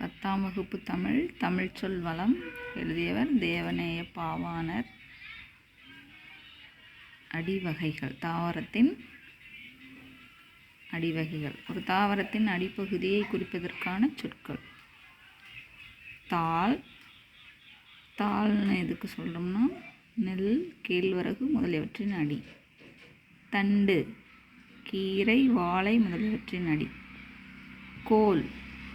10ஆம் வகுப்பு தமிழ் தமிழ்ச்சொல் வளம். எழுதியவர் தேவநேய பாவாணர். அடிவகைகள். தாவரத்தின் அடிவகைகள். ஒரு தாவரத்தின் அடிப்பகுதியை குறிப்பதற்கான சொற்கள். தாள். தாள்னு எதுக்கு சொல்கிறோம்னா நெல், கேழ்வரகு முதலியவற்றின் அடி. தண்டு, கீரை, வாழை முதலியவற்றின் அடி. கோல்,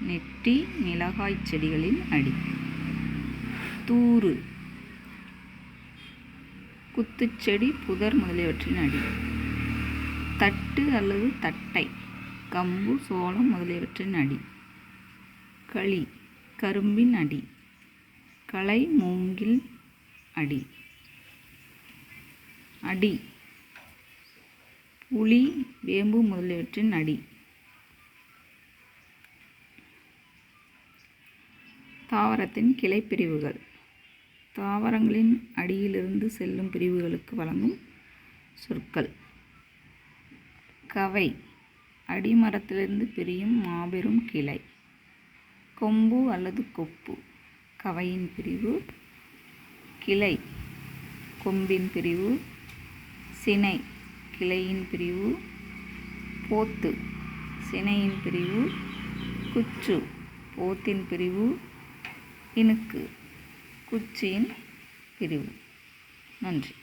நெட்டி, மிளகாய் செடிகளின் அடி. தூறு, குத்துச்செடி, புதர் முதலியவற்றின் அடி. தட்டு அல்லது தட்டை, கம்பு, சோளம் முதலியவற்றின் அடி. களி, கரும்பின் அடி. களை, மூங்கில் அடி. அடி, புளி, வேம்பு முதலியவற்றின் அடி. தாவரத்தின் கிளைப்பிரிவுகள். தாவரங்களின் அடியிலிருந்து செல்லும் பிரிவுகளுக்கு வழங்கும் சொற்கள். கவை, அடிமரத்திலிருந்து பிரியும் மாபெரும் கிளை. கொம்பு அல்லது கொப்பு, கவையின் பிரிவு. கிளை, கொம்பின் பிரிவு. சினை, கிளையின் பிரிவு. போத்து, சினையின் பிரிவு. குச்சு, போத்தின் பிரிவு. இணுக்கு, குச்சியின் பிரிவு. நன்றி.